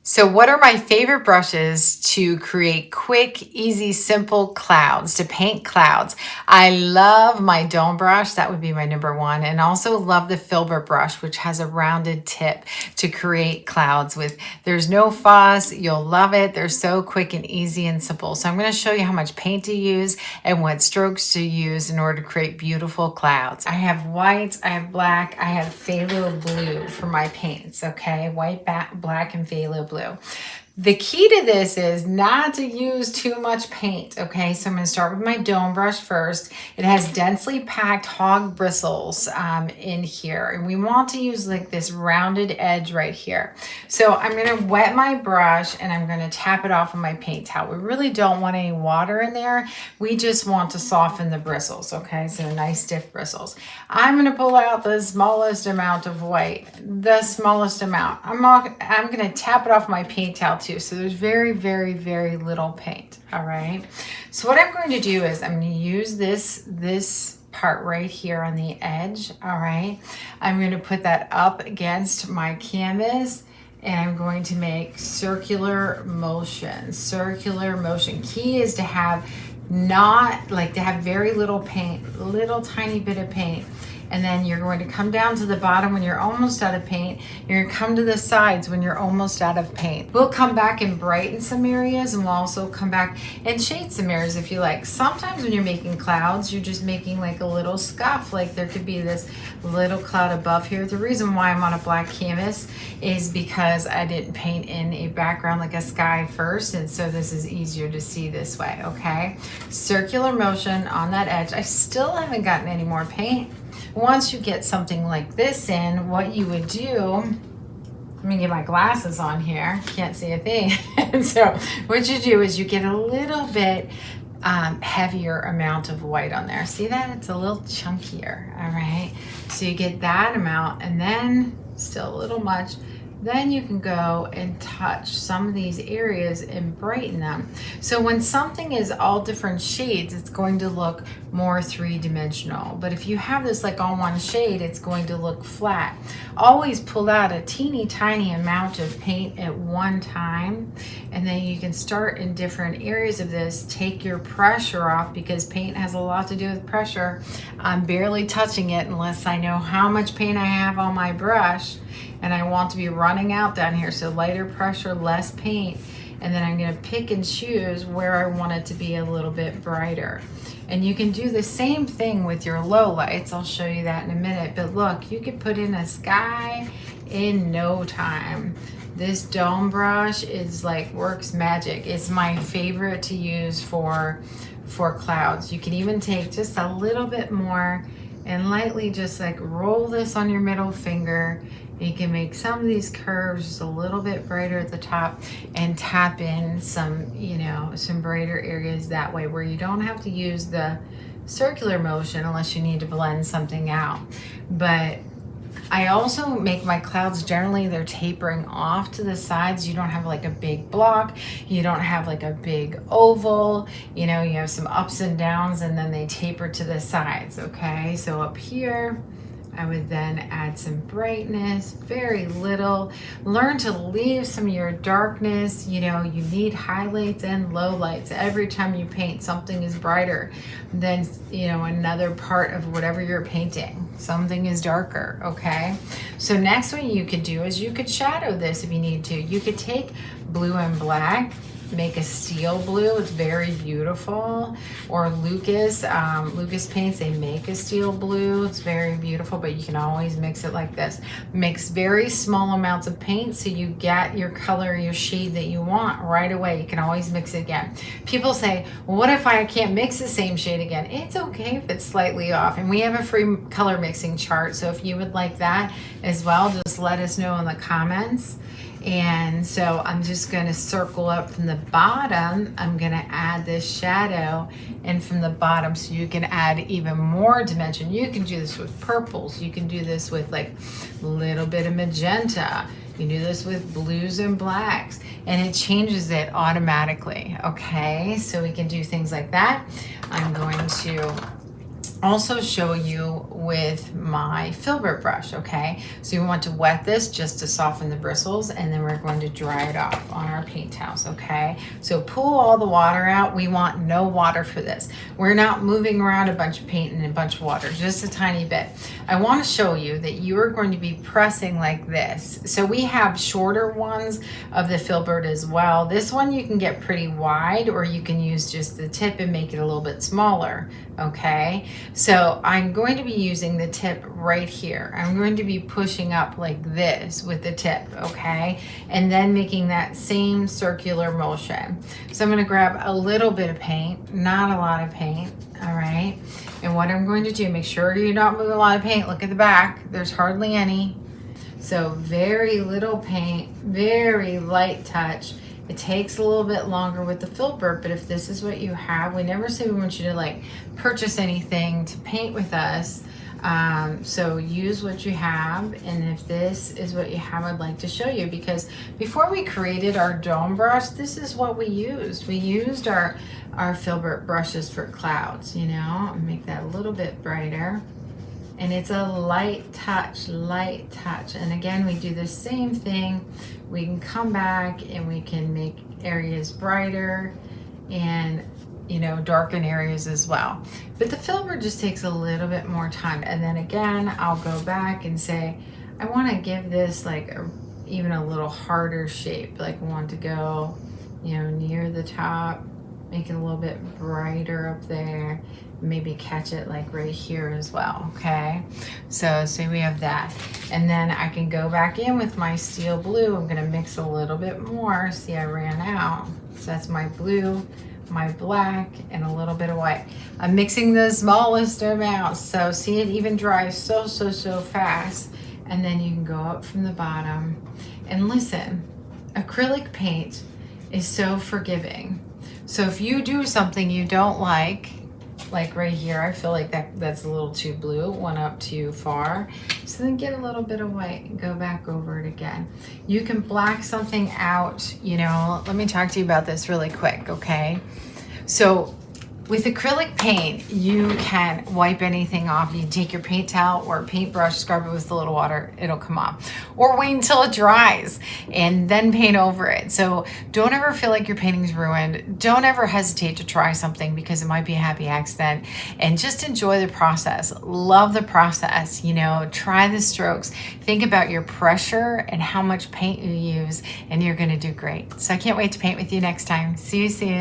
So what are my favorite brushes to create quick, easy, simple clouds, to paint clouds? I love my dome brush. That would be my number one. And also love the filbert brush, which has a rounded tip to create clouds with. There's no fuss. You'll love it. They're so quick and easy and simple. So I'm going to show you how much paint to use and what strokes to use in order to create beautiful clouds. I have white, I have black, I have phthalo blue for my paints, okay? White, black, and phthalo blue. The key to this is not to use too much paint, okay? So I'm going to start with my dome brush first. It has densely packed hog bristles in here, and we want to use like this rounded edge right here. So I'm going to wet my brush and I'm going to tap it off on my paint towel. We really don't want any water in there. We just want to soften the bristles, okay? So nice stiff bristles. I'm going to pull out the smallest amount of white, the smallest amount. I'm going to tap it off my paint towel too. So there's very, very, very little paint. All right. So what I'm going to do is I'm going to use this part right here on the edge. All right. I'm going to put that up against my canvas and I'm going to make circular motion. Circular motion. Key is to have to have very little paint, little tiny bit of paint. And then you're going to come down to the bottom when you're almost out of paint. You're going to come to the sides when you're almost out of paint. We'll come back and brighten some areas, and we'll also come back and shade some areas if you like. Sometimes when you're making clouds, you're just making like a little scuff. Like there could be this little cloud above here. The reason why I'm on a black canvas is because I didn't paint in a background like a sky first, and so this is easier to see this way, okay? Circular motion on that edge. I still haven't gotten any more paint. Once you get something like this in, what you would do, let me get my glasses on here, can't see a thing. And so what you do is you get a little bit heavier amount of white on there. See that? It's a little chunkier, all right? So you get that amount, and then still a little much. Then you can go and touch some of these areas and brighten them. So when something is all different shades, it's going to look more three-dimensional. But if you have this like all one shade, it's going to look flat. Always pull out a teeny tiny amount of paint at one time, and then you can start in different areas of this. Take your pressure off, because paint has a lot to do with pressure. I'm barely touching it unless I know how much paint I have on my brush, and I want to be running out down here. So lighter pressure, less paint. And then I'm going to pick and choose where I want it to be a little bit brighter. And you can do the same thing with your low lights. I'll show you that in a minute. But look, you could put in a sky in no time. This dome brush is like works magic. It's my favorite to use for clouds. You can even take just a little bit more and lightly just like roll this on your middle finger. You can make some of these curves just a little bit brighter at the top and tap in some, some brighter areas that way, where you don't have to use the circular motion unless you need to blend something out. But I also make my clouds, generally they're tapering off to the sides. You don't have like a big block. You don't have like a big oval. You have some ups and downs, and then they taper to the sides, okay? So up here, I would then add some brightness, very little. Learn to leave some of your darkness. You need highlights and lowlights. Every time you paint, something is brighter than, another part of whatever you're painting. Something is darker, okay? So next what you could do is you could shadow this if you need to. You could take blue and black, make a steel blue. It's very beautiful. Or Lucas paints, they make a steel blue. It's very beautiful, but you can always mix it like this. Mix very small amounts of paint so you get your color, your shade that you want right away. You can always mix it again. People say, well, what if I can't mix the same shade again? It's okay if it's slightly off. And we have a free color mixing chart. So if you would like that as well, just let us know in the comments. And so I'm just going to circle up from the bottom. I'm going to add this shadow in from the bottom, so you can add even more dimension. You can do this with purples. You can do this with like a little bit of magenta. You can do this with blues and blacks, and it changes it automatically. Okay, so we can do things like that. I'm going to also show you with my filbert brush, okay? So you want to wet this just to soften the bristles, and then we're going to dry it off on our paint towels, okay? So pull all the water out. We want no water for this. We're not moving around a bunch of paint and a bunch of water, just a tiny bit. I want to show you that you are going to be pressing like this. So we have shorter ones of the filbert as well. This one you can get pretty wide, or you can use just the tip and make it a little bit smaller, okay? So I'm going to be using the tip right here. I'm going to be pushing up like this with the tip, okay? And then making that same circular motion. So I'm going to grab a little bit of paint, not a lot of paint, all right? And what I'm going to do, make sure you don't move a lot of paint. Look at the back, there's hardly any. So very little paint, very light touch. It takes a little bit longer with the filbert, but if this is what you have, we never say we want you to like purchase anything to paint with us. So use what you have, and if this is what you have, I'd like to show you, because before we created our dome brush, this is what we used. We used our filbert brushes for clouds, you know, and make that a little bit brighter. And it's a light touch, light touch. And again, we do the same thing. We can come back and we can make areas brighter and, you know, darken areas as well. But the filbert just takes a little bit more time. And then again, I'll go back and say, I want to give this like even a little harder shape. Like I want to go, you know, near the top, make it a little bit brighter up there. Maybe catch it like right here as well, okay? So we have that. And then I can go back in with my steel blue. I'm gonna mix a little bit more. See, I ran out. So that's my blue, my black, and a little bit of white. I'm mixing the smallest amounts. So see, it even dries so fast. And then you can go up from the bottom. And listen, acrylic paint is so forgiving. So if you do something you don't like right here, I feel like that's a little too blue, it went up too far. So then get a little bit of white and go back over it again. You can black something out, you know, let me talk to you about this really quick, okay? So with acrylic paint, you can wipe anything off. You take your paint towel or a paintbrush, scrub it with a little water, it'll come off. Or wait until it dries and then paint over it. So don't ever feel like your painting's ruined. Don't ever hesitate to try something because it might be a happy accident. And just enjoy the process. Love the process, you know, try the strokes. Think about your pressure and how much paint you use, and you're gonna do great. So I can't wait to paint with you next time. See you soon.